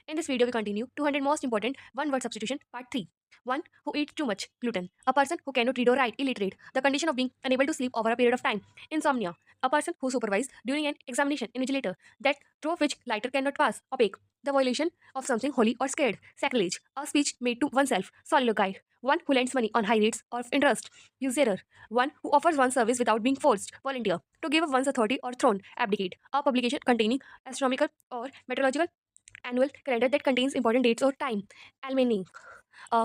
In this video, we continue 200 most important one-word substitution, part 3. One who eats too much gluten. A person who cannot read or write, illiterate. The condition of being unable to sleep over a period of time. Insomnia. A person who supervised during an examination. Invigilator. That through which lighter cannot pass. Opaque. The violation of something holy or scared. Sacrilege. A speech made to oneself. Soliloquy. One who lends money on high rates of interest. Usurer. One who offers one service without being forced. Volunteer. To give up one's authority or throne. Abdicate. A publication containing astronomical or meteorological annual calendar that contains important dates or time. Almanac,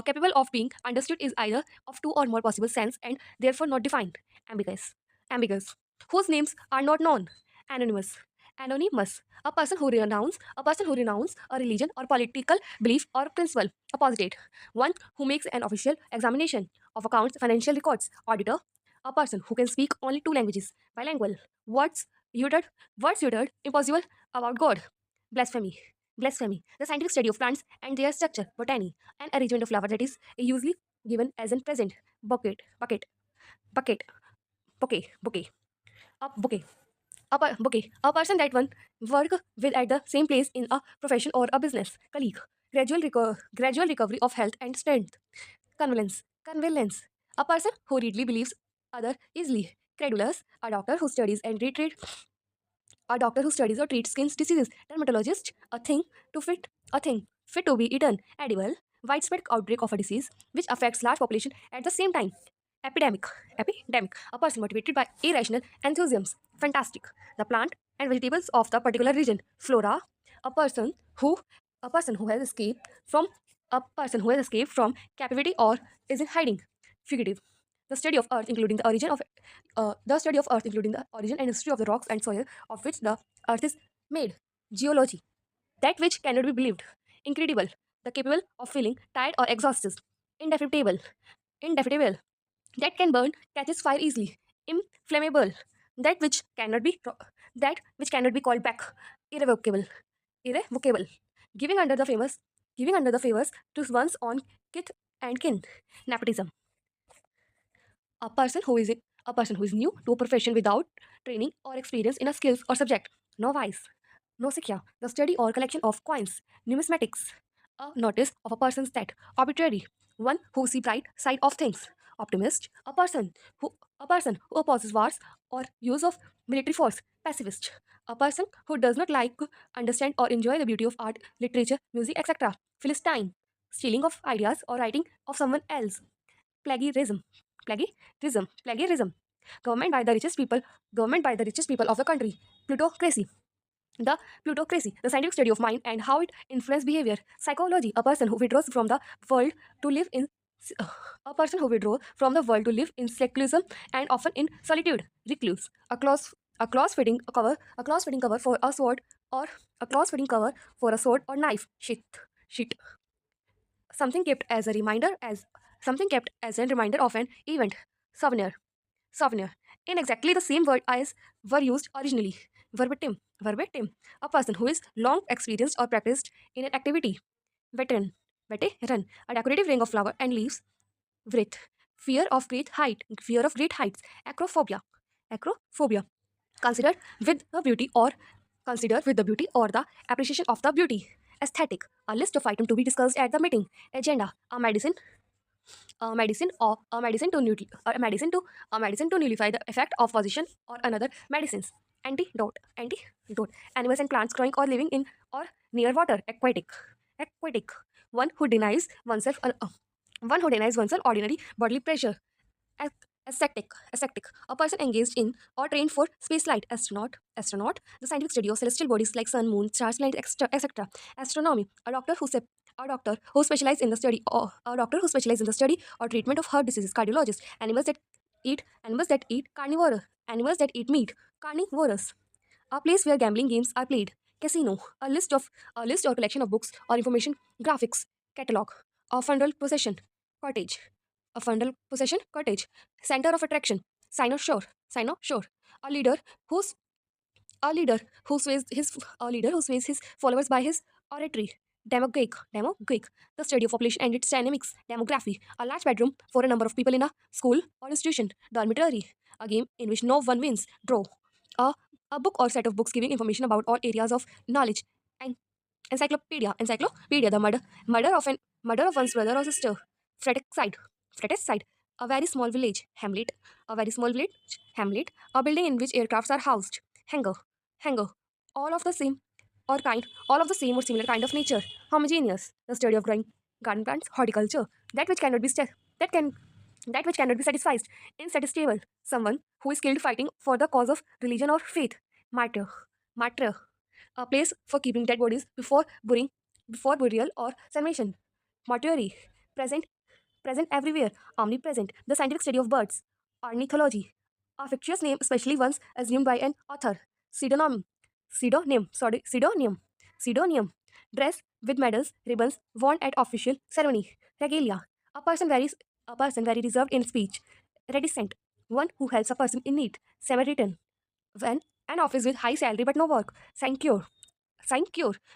capable of being understood is either of two or more possible sense and therefore not defined. Ambiguous, ambiguous, whose names are not known. Anonymous, anonymous, a person who renounces a religion or political belief or principle. Apposite, one who makes an official examination of accounts, financial records. Auditor, a person who can speak only two languages. Bilingual, words uttered, impossible about God. Blasphemy, blasphemy, the scientific study of plants and their structure. Botany, an arrangement of flowers that is usually given as in present. Bucket, bouquet, bouquet, bouquet, a person that one work with at the same place in a profession or a business. Colleague, gradual recovery of health and strength. Convalescence, a person who readily believes other easily. Credulous, a doctor who studies or treats skin diseases. Dermatologist, a thing fit to be eaten. Edible, widespread outbreak of a disease which affects large population at the same time. Epidemic, a person motivated by irrational enthusiasm. Fantastic, the plant and vegetables of the particular region. Flora, a person who a person who has escaped from captivity or is in hiding. Fugitive, the study of earth including the origin and history of the rocks and soil of which the earth is made. Geology, that which cannot be believed. Incredible, the capable of feeling tired or exhausted. Indefatigable, indefatigable, that can burn, catches fire easily. Inflammable, that which cannot be called back. Irrevocable, irrevocable, giving under the famous giving under the favors to one's own kith and kin. Nepotism, a person who is new to a profession without training or experience in a skills or subject. Novice, Nosekia, the study or collection of coins. Numismatics, a notice of a person's state. Arbitrary, one who see bright side of things. Optimist, a person who opposes wars or use of military force. Pacifist, a person who does not like, understand or enjoy the beauty of art, literature, music, etc. Philistine, stealing of ideas or writing of someone else. Plagiarism, plagiarism, government by the richest people of the country. Plutocracy, the scientific study of mind and how it influences behavior. Psychology, a person who withdraws from the world to live in seclusion and often in solitude. Recluse, a close fitting cover for a sword or knife. Shit, something kept as a reminder of an event. Souvenir, souvenir, in exactly the same word as were used originally. Verbatim, a person who is long experienced or practiced in an activity. Veteran, a decorative ring of flower and leaves. Wreath, fear of great heights. Acrophobia, considered with the beauty or the appreciation of the beauty. Aesthetic, a list of items to be discussed at the meeting. Agenda, a medicine to nullify the effect of physician or another medicines. Antidote, animals and plants growing or living in or near water. Aquatic, one who denies oneself ordinary bodily pleasure. Ascetic, a person engaged in or trained for spaceflight. Astronaut, the scientific study of celestial bodies like sun, moon, stars, planets, etc. Astronomy, a doctor who specializes in the study or treatment of heart diseases. Cardiologist, animals that eat meat. Carnivorous, a place where gambling games are played. Casino, a list or collection of books or information graphics. Catalog, a funeral procession. Cottage, cottage. Center of attraction. Cynosure, a leader who's a leader who sways his followers by his oratory. Demagogic, the study of population and its dynamics. Demography, a large bedroom for a number of people in a school or institution. Dormitory, a game in which no one wins. Draw, a, a book or set of books giving information about all areas of knowledge. Encyclopedia, the murder of one's brother or sister. Fratricide, fratricide, a very small village. Hamlet, a very small village. Hamlet, a building in which aircrafts are housed. Hangar, hangar, all of the same all of the same or similar kind of nature. Homogeneous, the study of growing garden plants. Horticulture, that which cannot be that can that which cannot be satisfied. Insatiable, someone who is skilled fighting for the cause of religion or faith. Martyr, martyr, a place for keeping dead bodies before burial or cremation. Mortuary, present present everywhere, omnipresent. The scientific study of birds. Ornithology, a fictitious name, especially ones assumed by an author. Pseudonym, pseudonym. Dress with medals, ribbons worn at official ceremony. Regalia, a person very a person very reserved in speech. Reticent, one who helps a person in need. Samaritan, when an office with high salary but no work. Sinecure,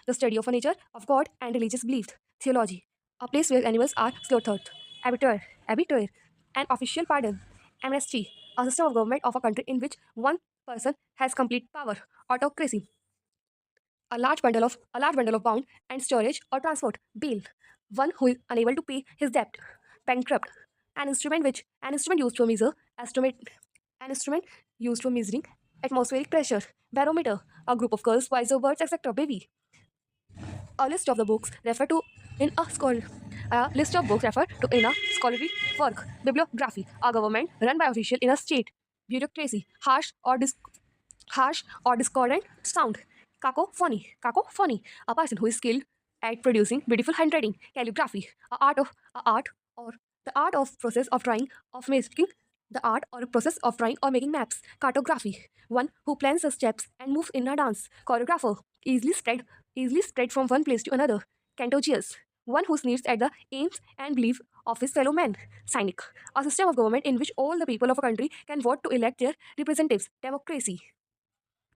the study of a nature of God and religious beliefs. Theology, a place where animals are slaughtered. Abitur, an official pardon. Amnesty, a system of government of a country in which one person has complete power. Autocracy, a large bundle of bound and storage or transport. Bail, one who is unable to pay his debt. Bankrupt, an instrument used to measure estimate an instrument used for measuring atmospheric pressure. Barometer, a group of girls, boys or birds, etc. Baby, a list of the books refer to in a school. A list of books refer to in a scholarly work. Bibliography, a government run by official in a state. Bureaucracy, harsh or discordant sound. Cacophony, a person who is skilled at producing beautiful handwriting. Calligraphy, a art or the art of process of drawing of making the art or process of drawing or making maps. Cartography, one who plans the steps and moves in a dance. Choreographer, easily spread from one place to another. Cantogius, one who sneers at the aims and beliefs of his fellow men. Cynic, a system of government in which all the people of a country can vote to elect their representatives. Democracy,